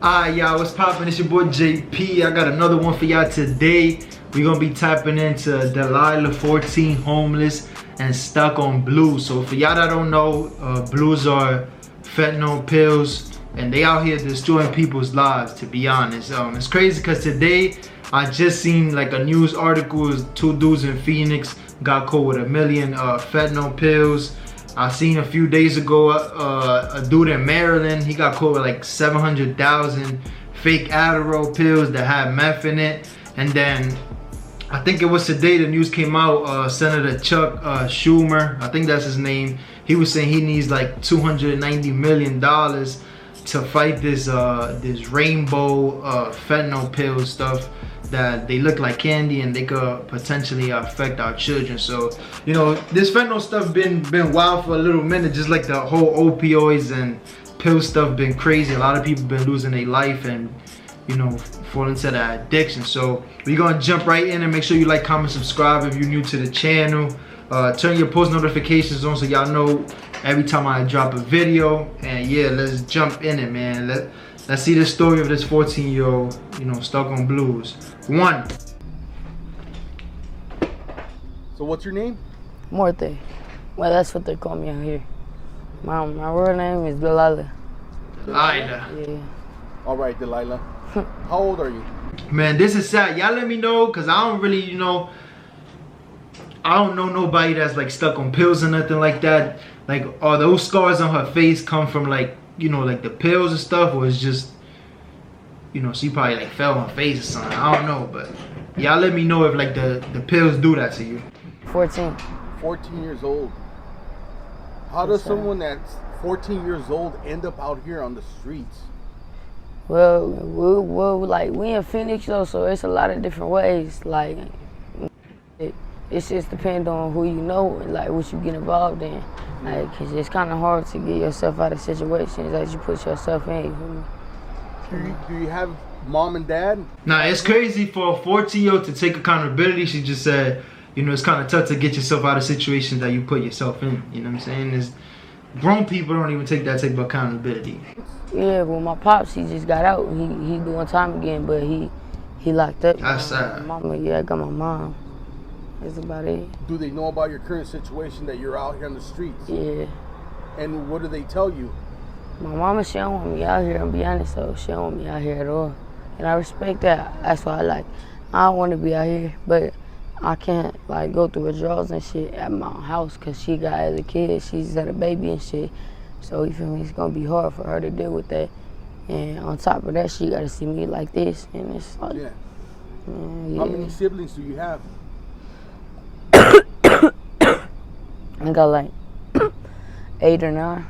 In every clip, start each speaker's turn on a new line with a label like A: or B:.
A: Alright, y'all, what's poppin'? It's your boy JP. I got another one for y'all today. We're gonna be tapping into Delilah, 14, homeless and stuck on blues. So for y'all that don't know, blues are fentanyl pills, and they out here destroying people's lives, to be honest. It's crazy because today I just seen like a news article. Two dudes in Phoenix got caught with 1 million fentanyl pills. I seen a few days ago a dude in Maryland, he got caught with like 700,000 fake Adderall pills that had meth in it. And then I think it was today the news came out, Senator Chuck Schumer, I think that's his name, he was saying he needs like $290 million to fight this this rainbow fentanyl pill stuff that they look like candy and they could potentially affect our children. So, you know, this fentanyl stuff been wild for a little minute, just like the whole opioids and pill stuff been crazy. A lot of people been losing their life and, you know, fall into that addiction. So we're gonna jump right in and make sure you like, comment, subscribe if you're new to the channel. Turn your post notifications on so y'all know every time I drop a video. And yeah, let's jump in it, man. Let's see the story of this 14-year-old, you know, stuck on blues. 1.
B: So what's your name?
C: Morte. Well, that's what they call me out here. My real name is Delilah.
A: Delilah.
C: Yeah.
B: All right, Delilah. How old are you?
A: Man, this is sad. Y'all let me know, because I don't really, you know, I don't know nobody that's like stuck on pills or nothing like that. Like, are those scars on her face come from like, you know, like the pills and stuff, or it's just, you know, she probably like fell on her face or something. I don't know, but y'all let me know if like the pills do that to you.
C: 14.
B: 14 years old. How does someone that's 14 years old end up out here on the streets?
C: Well, we in Phoenix though, so it's a lot of different ways. Like, it's just depend on who you know and like what you get involved in. Like, cause it's kind of hard to get yourself out of situations that you put yourself in. You know?
B: Do you have mom and dad?
A: Nah, it's crazy for a 14-year-old to take accountability. She just said, you know, it's kind of tough to get yourself out of situations that you put yourself in. You know what I'm saying? There's grown people don't even take that type of accountability.
C: Yeah, well, my pops, he just got out. He doing time again, but he locked up.
A: That's sad.
C: Mama, yeah, I got my mom. That's about it.
B: Do they know about your current situation that you're out here on the streets?
C: Yeah.
B: And what do they tell you?
C: My mama, she don't want me out here, I'll be honest, so she don't want me out here at all. And I respect that. That's why I don't want to be out here, but I can't like go through withdrawals and shit at my house because she got other kids, she's had a baby and shit. So you feel me, it's gonna be hard for her to deal with that. And on top of that, she gotta see me like this, and it's like,
B: yeah.
C: Yeah.
B: How many siblings do you have?
C: I got like 8 or 9.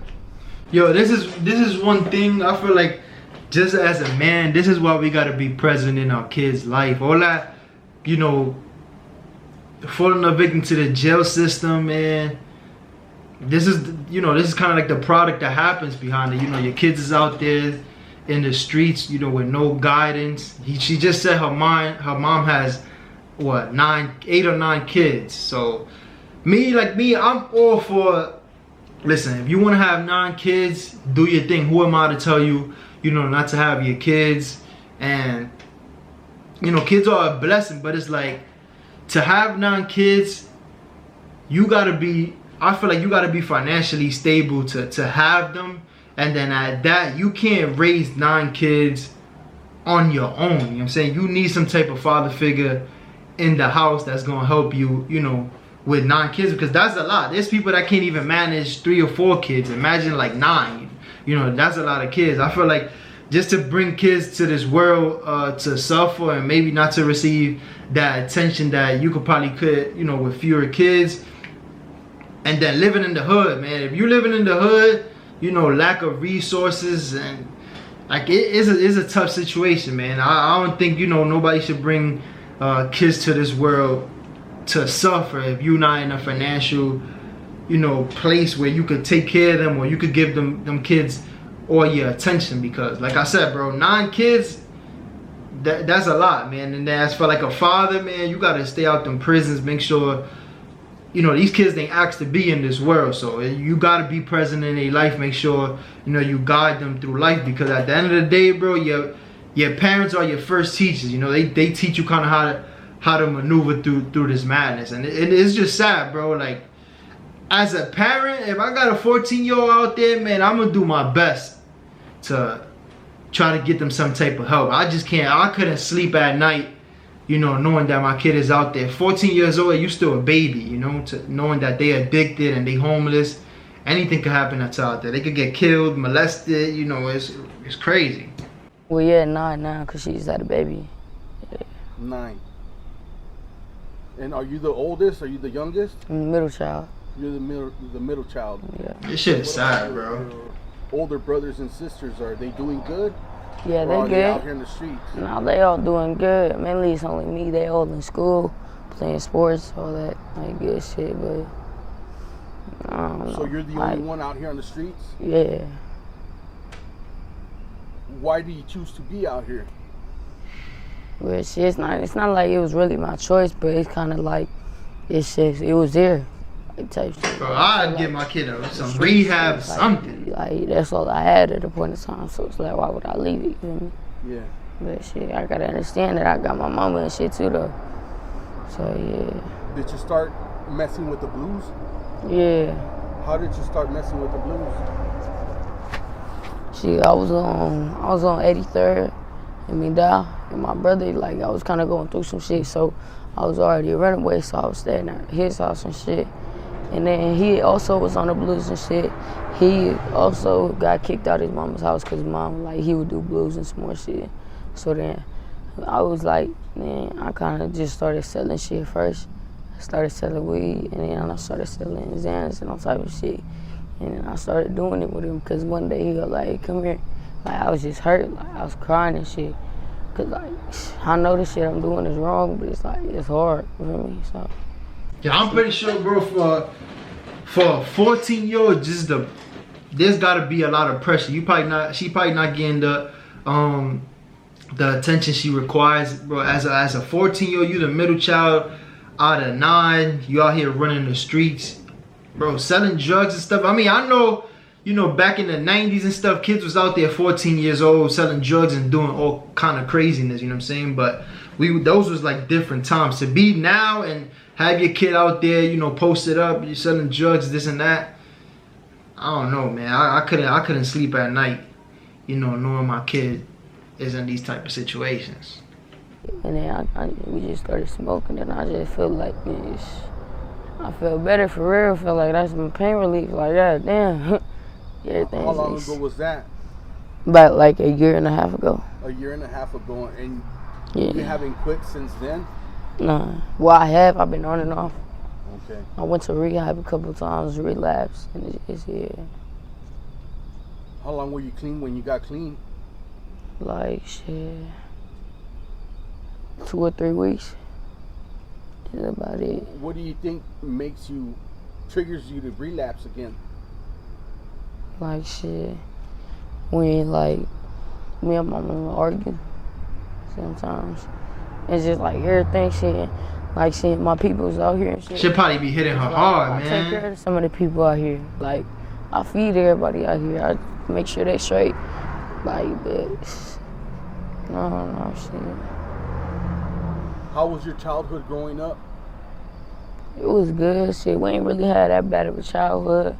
A: Yo, this is one thing I feel like, just as a man, this is why we gotta be present in our kids' life. All that, you know, falling a victim to the jail system, man. This is, you know, this is kind of like the product that happens behind it. You know, your kids is out there in the streets, you know, with no guidance. She just said her mom has what, 8 or 9 kids. So me, I'm all for, listen, if you want to have 9 kids, do your thing. Who am I to tell you, you know, not to have your kids? And, you know, kids are a blessing, but it's like, to have 9 kids, you gotta be, I feel like you gotta be financially stable to have them. And then at that, you can't raise 9 kids on your own. You know what I'm saying? You need some type of father figure in the house that's gonna help you, you know, with 9 kids, because that's a lot. There's people that can't even manage 3 or 4 kids. Imagine like 9. You know, that's a lot of kids. I feel like just to bring kids to this world to suffer and maybe not to receive that attention that you could, you know, with fewer kids. And then living in the hood, man. If you living in the hood, you know, lack of resources and like it is a tough situation, man. I don't think, you know, nobody should bring kids to this world to suffer if you're not in a financial, you know, place where you could take care of them or you could give them kids all your attention. Because like I said, bro, 9 kids, that's a lot, man. And as for like a father, man, you gotta stay out them prisons, make sure, you know, these kids ain't asked to be in this world, so you gotta be present in their life. Make sure, you know, you guide them through life, because at the end of the day, bro, your parents are your first teachers. You know, they teach you kind of how to maneuver through this madness, and it's just sad, bro. Like, as a parent, if I got a 14-year-old out there, man, I'm gonna do my best to try to get them some type of help. I just can't. I couldn't sleep at night, you know, knowing that my kid is out there. 14 years old, you still a baby, you know, knowing that they addicted and they homeless. Anything could happen that's out there. They could get killed, molested, you know, it's crazy.
C: Well, yeah, 9 now, because she just had a baby. Yeah.
B: 9. And are you the oldest? Are you the youngest?
C: I'm the middle child.
B: You're the middle child.
C: Yeah.
A: This shit is sad, bro.
B: Your older brothers and sisters, are they doing good?
C: Yeah,
B: Or
C: they
B: are
C: good.
B: they out here in the streets?
C: No, they all doing good. Mainly it's only me. They all in school, playing sports, all that like good shit. But I don't know.
B: So you're the only one out here on the streets?
C: Yeah.
B: Why do you choose to be out here?
C: Well, shit, it's not like it was really my choice, but it's kind of like it's just it was there, like type shit.
A: Bro, I'd give my kid some rehab, something.
C: Like that's all I had at the point in time. So it's like, why would I leave it? You feel me?
B: Yeah.
C: But shit, I gotta understand that I got my mama and shit too, though. So yeah.
B: Did you start messing with the blues?
C: Yeah.
B: How did you start messing with the blues?
C: Shit, I was on 83rd and me down, and my brother, like, I was kind of going through some shit, so I was already a runaway, so I was staying at his house and shit. And then he also was on the blues and shit. He also got kicked out of his mama's house because mom, like, he would do blues and some more shit. So then I was like, man, I kind of just started selling shit first. I started selling weed, and then I started selling Xans and all type of shit. And then I started doing it with him because one day he was like, hey, come here. Like, I was just hurt. Like, I was crying and shit. Because, like, I know the shit I'm doing is wrong, but it's like, it's hard for me, so.
A: Yeah, I'm pretty sure, bro, for a 14-year-old, there's got to be a lot of pressure. She probably not getting the attention she requires, bro. As a 14-year-old, you the middle child out of 9. You out here running the streets, bro, selling drugs and stuff. I mean, I know, you know, back in the 90s and stuff, kids was out there 14 years old selling drugs and doing all kind of craziness, you know what I'm saying? But those was like different times. To be now and have your kid out there, you know, posted up, you're selling drugs, this and that. I don't know, man. I couldn't sleep at night, you know, knowing my kid is in these type of situations.
C: And then we just started smoking, and I just feel like, man, I feel better for real. I feel like that's my pain relief. Like, god damn. Everything.
B: How long ago was that?
C: About like a year and a half ago.
B: A year and a half ago, and
C: Yeah.
B: you haven't quit since then?
C: Nah. Well, I have. I've been on and off.
B: Okay.
C: I went to rehab a couple of times, relapsed, and it's yeah.
B: How long were you clean when you got clean?
C: Like shit, 2 or 3 weeks. That's about it.
B: What do you think triggers you to relapse again?
C: Like shit, when like me and my mama argue sometimes. It's just like everything shit, like seeing my peoples out here and shit.
A: Should probably be hitting her hard,
C: I
A: man.
C: take care of some of the people out here. Like, I feed everybody out here. I make sure they straight. Like, but no shit.
B: How was your childhood growing up?
C: It was good shit. We ain't really had that bad of a childhood.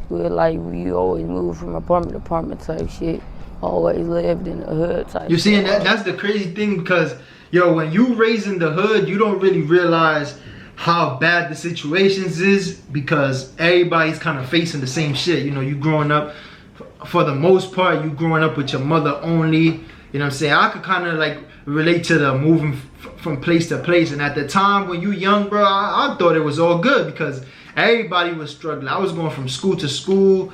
C: We always moved from apartment to apartment type shit. Always lived in the hood type.
A: You see, and that's the crazy thing, because yo, when you raised in the hood, you don't really realize how bad the situations is, because everybody's kind of facing the same shit. You know, you growing up, for the most part, you growing up with your mother only. You know what I'm saying? I could kind of like relate to the moving from place to place. And at the time when you young, bro, I thought it was all good because everybody was struggling. I was going from school to school.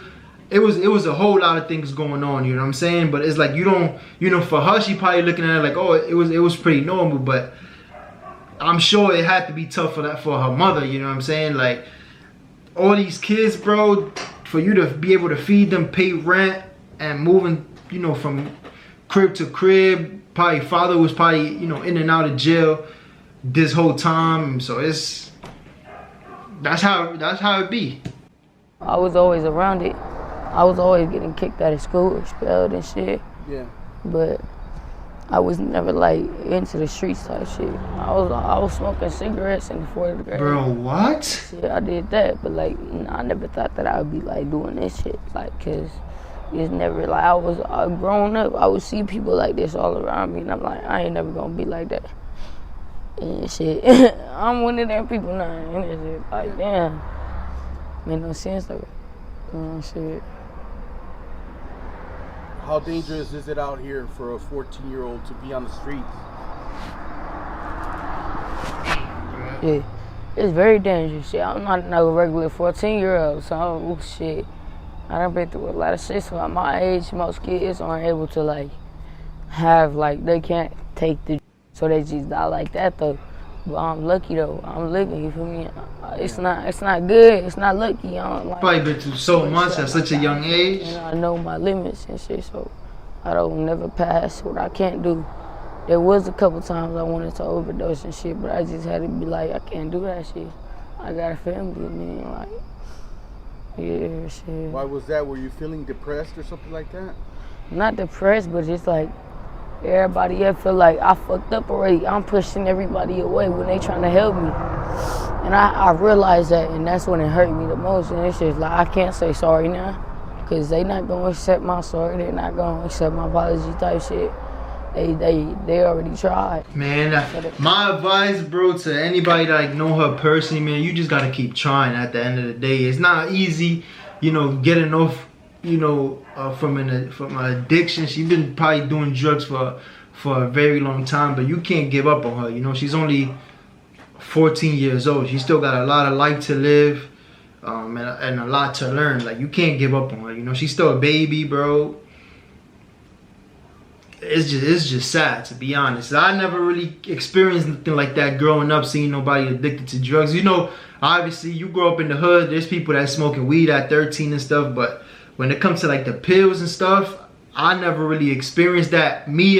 A: It was a whole lot of things going on, you know what I'm saying? But it's like you don't, you know, for her, she probably looking at it like, oh, it was pretty normal. But I'm sure it had to be tough for her mother, you know what I'm saying? Like, all these kids, bro, for you to be able to feed them, pay rent, and moving, you know, from crib to crib. Probably father was probably, you know, in and out of jail this whole time. So it's, That's how it be.
C: I was always around it. I was always getting kicked out of school, expelled and shit.
B: Yeah.
C: But I was never like into the streets type shit. I was smoking cigarettes in the 4th grade.
A: Bro, what?
C: Yeah, I did that, but like I never thought that I would be like doing this shit, like, cause it's never like I growing up. I would see people like this all around me, and I'm like, I ain't never gonna be like that. And shit, I'm one of them people now, and it's just like, damn, made no sense though. Shit.
B: How dangerous is it out here for a 14-year-old to be on the streets?
C: Yeah, it's very dangerous. Shit, I'm not no regular 14-year-old, so shit. I done been through a lot of shit. So at my age, most kids aren't able to like have like they can't take the, so they just die like that though. But I'm lucky though. I'm living. You feel me? It's not good. It's not lucky. I don't like.
A: Probably been through so much at such a young age.
C: And I know my limits and shit, so I don't never pass what I can't do. There was a couple times I wanted to overdose and shit, but I just had to be like, I can't do that shit. I got a family, and then like, yeah, shit.
B: Why was that? Were you feeling depressed or something like that?
C: Not depressed, but just like everybody else feel like I fucked up already. I'm pushing everybody away when they trying to help me. And I realized that, and that's when it hurt me the most. And it's just like, I can't say sorry now, because they not going to accept my sorry. They're not going to accept my apology type shit. They already tried.
A: Man, my advice, bro, to anybody that like know her personally, man, you just got to keep trying at the end of the day. It's not easy, you know, getting off, you know, from an addiction. She's been probably doing drugs for a very long time, but you can't give up on her. You know, she's only 14 years old. She still got a lot of life to live, and a lot to learn. Like, you can't give up on her. You know, she's still a baby, bro. It's just sad, to be honest. I never really experienced anything like that growing up, seeing nobody addicted to drugs. You know, obviously you grow up in the hood, there's people that smoking weed at 13 and stuff, but when it comes to like the pills and stuff, I never really experienced that, me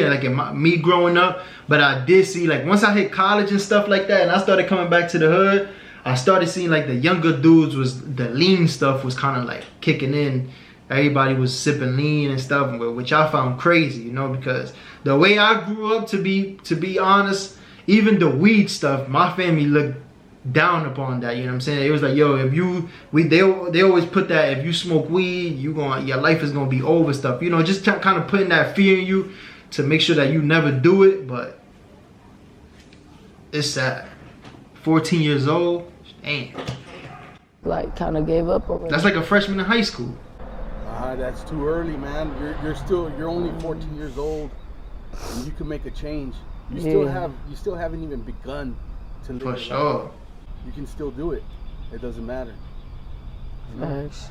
A: growing up. But I did see, like, once I hit college and stuff like that, and I started coming back to the hood, I started seeing like the younger dudes, the lean stuff was kind of like kicking in. Everybody was sipping lean and stuff, which I found crazy, you know, because the way I grew up, to be honest, even the weed stuff, my family looked down upon that. You know what I'm saying? It was like, yo, they always put that, if you smoke weed, your life is gonna be over stuff. You know, just kind of putting that fear in you to make sure that you never do it. But it's sad. 14 years old, damn.
C: Like, kind of gave up already.
A: That's like a freshman in high school.
B: That's too early, man. You're only 14 years old, and you can make a change. You still haven't even begun to live.
A: For sure.
B: Life. You can still do it. It doesn't matter.
C: Facts.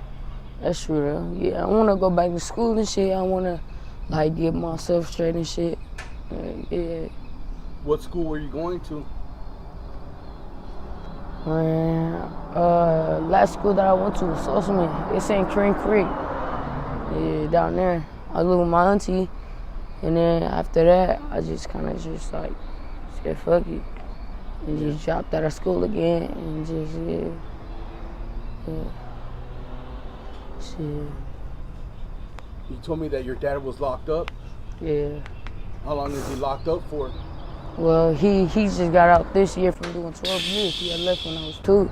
C: That's true though. Yeah, I wanna go back to school and shit. I wanna like get myself straight and shit. Yeah.
B: What school were you going to?
C: Last school that I went to was Socialman. It's in Crane Creek. Yeah, down there. I live with my auntie, and then after that, I just kind of just like said fuck it, and just dropped out of school again, and just shit.
B: You told me that your dad was locked up.
C: Yeah.
B: How long is he locked up for?
C: Well, he just got out this year from doing 12 years. He had left when I was 2.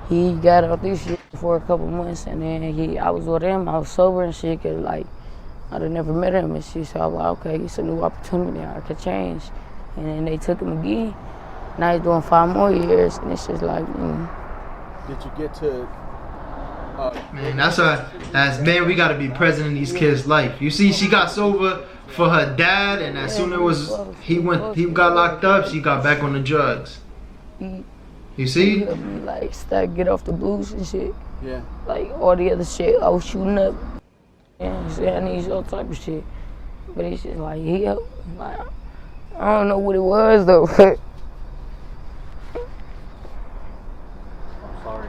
C: He got out this year for a couple months, and then I was with him. I was sober and shit, cause like I'd have never met him and shit. So I was like, okay, it's a new opportunity. I could change. And then they took him again. Now he's doing 5 more years, and it's just like.
B: Did you get to?
A: Man, that's why, as men, we gotta be present in these kids' life. You see, she got sober for her dad, and as soon as he got locked up, she got back on the drugs. You see?
C: He helped me like get off the blues and shit.
B: Yeah.
C: Like all the other shit, I was shooting up. And I need all type of shit. But it's just like he helped. Like, I don't know what it was though.
B: I'm sorry.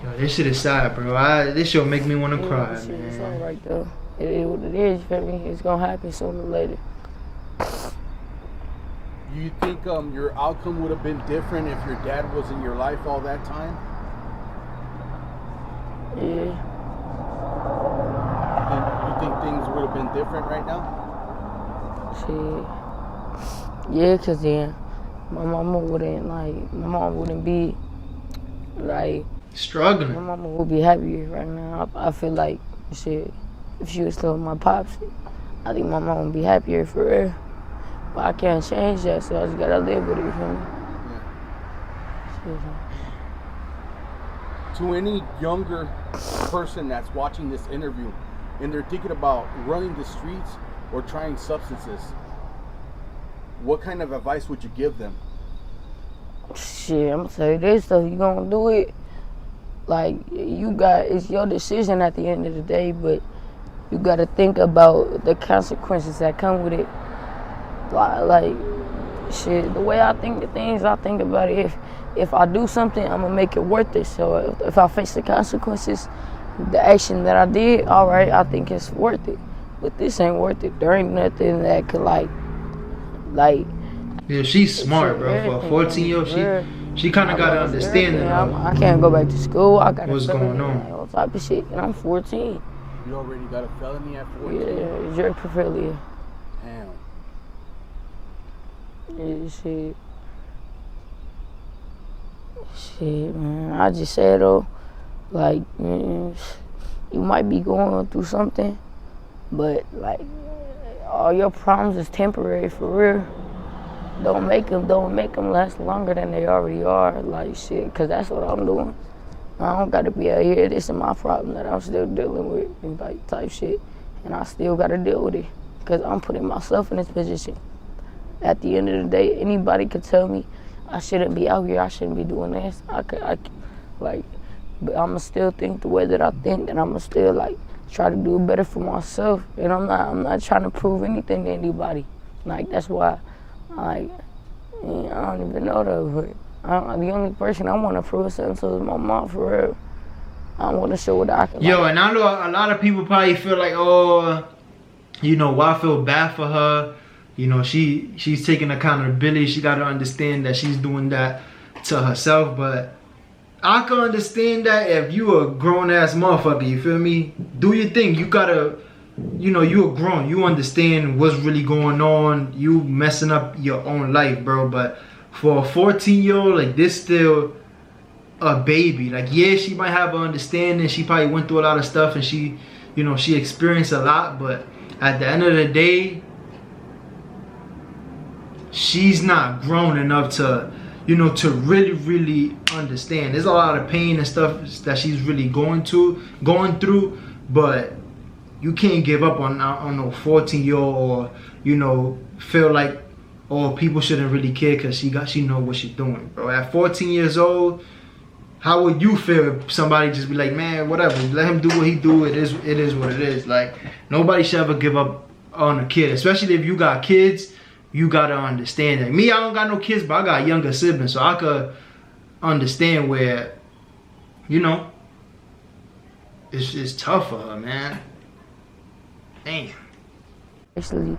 A: Yo, this shit is sad, bro. This shit make me wanna cry,
C: Shit,
A: man.
C: it's all right though. It is what it is. You feel me? It's gonna happen sooner or later.
B: You think your outcome would have been different if your dad was in your life all that time?
C: Yeah.
B: You think things would have been different right now?
C: Shit. Yeah, 'cause then my mom wouldn't be like
A: Struggling.
C: my mama would be happier right now. I feel like shit. If she was still with my pops, I think my mom would be happier for real. But I can't change that, so I just gotta live with it. You feel me?
B: To any younger person that's watching this interview and they're thinking about running the streets or trying substances, what kind of advice would you give them?
C: Shit, I'm gonna tell you this though. You gonna do it? Like it's your decision at the end of the day, but you gotta think about the consequences that come with it. Like shit, the way I think of things, I think about it. If I do something, I'm gonna make it worth it. So if I face the consequences, the action that I did, all right, I think it's worth it. But this ain't worth it. There ain't nothing that could like.
A: Yeah, she's smart, bro. For a 14-year-old, she kind of got to understand it.
C: I can't go back to school. I got
A: what's going on.
C: All type of shit, and I'm 14.
B: You already got a felony at 14?
C: Yeah, drug paraphernalia.
B: Damn.
C: Yeah, shit. Shit, man. I just said though, like, man, you might be going through something, but like, all your problems is temporary for real. Don't make them last longer than they already are. Like shit, 'cause that's what I'm doing. I don't gotta be out here. This is my problem that I'm still dealing with, and like type shit, and I still gotta deal with it, 'cause I'm putting myself in this position. At the end of the day, anybody could tell me I shouldn't be out here. I shouldn't be doing this. But I'ma still think the way that I think, and I'ma still like try to do better for myself. And I'm not trying to prove anything to anybody. Like that's why. Like, I don't even know though, but the only person I want to prove something to is my mom, for real. I want to show what I can.
A: Yo, and I know a lot of people probably feel like, oh, you know, why I feel bad for her. You know, she's taking accountability. She got to understand that she's doing that to herself. But I can understand that if you a grown-ass motherfucker, you feel me? Do your thing. You got to... You know, you're grown. You understand what's really going on. You messing up your own life, bro. But for a 14-year-old, like, this still a baby. Like, yeah, she might have an understanding. She probably went through a lot of stuff and she, you know, she experienced a lot. But at the end of the day, she's not grown enough to, you know, to really understand. There's a lot of pain and stuff that she's really going through. But you can't give up on no 14-year-old, or you know, feel like, oh, people shouldn't really care because she know what she's doing, bro. At 14 years old, how would you feel if somebody just be like, man, whatever, let him do what he do. It is what it is. Like, nobody should ever give up on a kid, especially if you got kids. You gotta understand that. Me, I don't got no kids, but I got younger siblings, so I could understand where, you know, it's tough for her, man. Damn.
C: Actually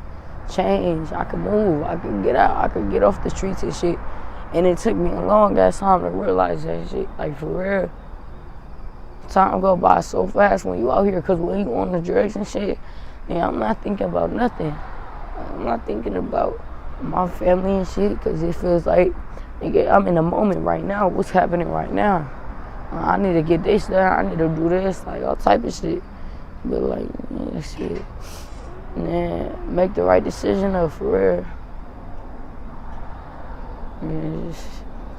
C: change. I could move. I could get out. I could get off the streets and shit. And it took me a long ass time to realize that shit. Like, for real. Time go by so fast when you out here, because when you on the drugs and shit, and I'm not thinking about nothing. I'm not thinking about my family and shit, because it feels like, nigga, I'm in the moment right now. What's happening right now? I need to get this done. I need to do this. Like, all type of shit. But like, yeah, shit. Man, make the right decision though, for real. Yeah,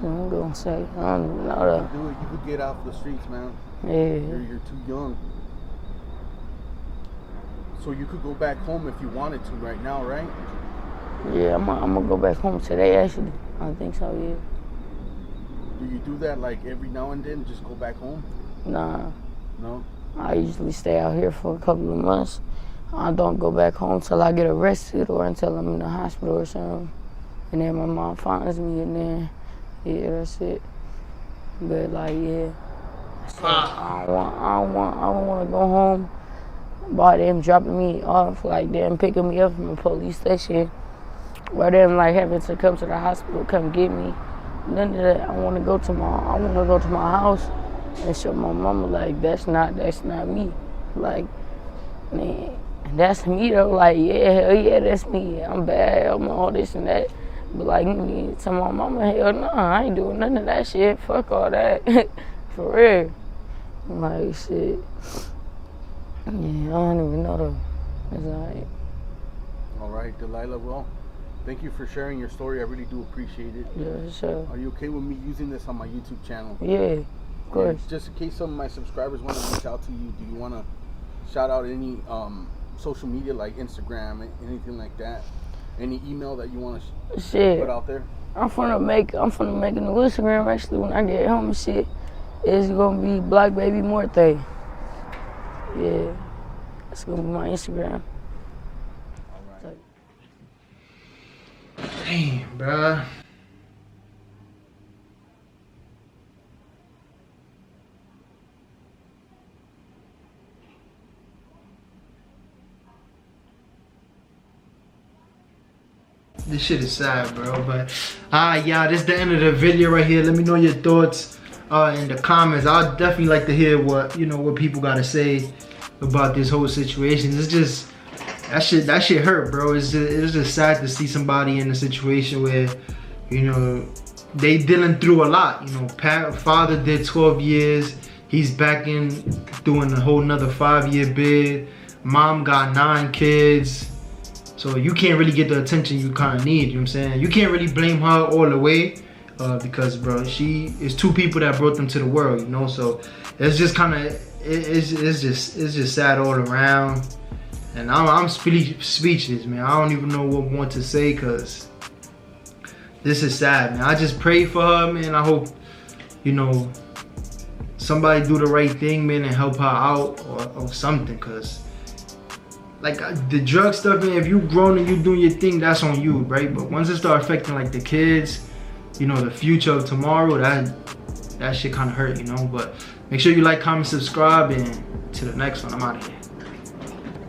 C: I'm gonna say, I don't even know though.
B: Do it. You could get off the streets, man.
C: Yeah.
B: You're too young. So you could go back home if you wanted to right now, right?
C: Yeah, I'm gonna go back home today actually. I think so, yeah.
B: Do you do that like every now and then? Just go back home?
C: Nah.
B: No?
C: I usually stay out here for a couple of months. I don't go back home till I get arrested or until I'm in the hospital or something. And then my mom finds me, and then, yeah, that's it. But like, yeah. So I don't want to go home by them dropping me off, like them picking me up from the police station, or them like having to come to the hospital, come get me. None of that. I want to go to my house and show my mama like that's not me. Like, man, that's me though. Like, yeah, hell yeah, that's me. I'm bad, I'm all this and that. But like, me to my mama, hell no, I ain't doing none of that shit. Fuck all that. For real. Like, shit. Yeah, I don't even know though. It's alright.
B: Alright, Delilah, well, thank you for sharing your story. I really do appreciate it.
C: Yeah, sure.
B: Are you okay with me using this on my YouTube channel?
C: Yeah, of course.
B: And just in case some of my subscribers want to reach out to you, do you want to shout out any social media like Instagram, anything like that? Any email that you want to put out there?
C: I'm finna make a new Instagram actually when I get home and shit. It's gonna be Black Baby Morte. Yeah, that's gonna be my Instagram.
B: All right.
A: Damn, bruh. This shit is sad, bro, but yeah, this is the end of the video right here. Let me know your thoughts in the comments. I'd definitely like to hear what people gotta say about this whole situation. It's just that shit hurt, bro. It's just sad to see somebody in a situation where, you know, they dealing through a lot. You know, father did 12 years. He's back in doing a whole nother 5-year bid. Mom got 9 kids. So you can't really get the attention you kind of need, you know what I'm saying? You can't really blame her all the way because, bro, she is 2 people that brought them to the world, you know? So it's just kind of, it's just sad all around. And I'm speechless, man. I don't even know what more to say because this is sad, man. I just pray for her, man. I hope, you know, somebody do the right thing, man, and help her out or something because, like, the drug stuff, man, if you grown and you doing your thing, that's on you, right? But once it start affecting, like, the kids, you know, the future of tomorrow, that shit kind of hurt, you know? But make sure you like, comment, subscribe, and to the next one. I'm out of here.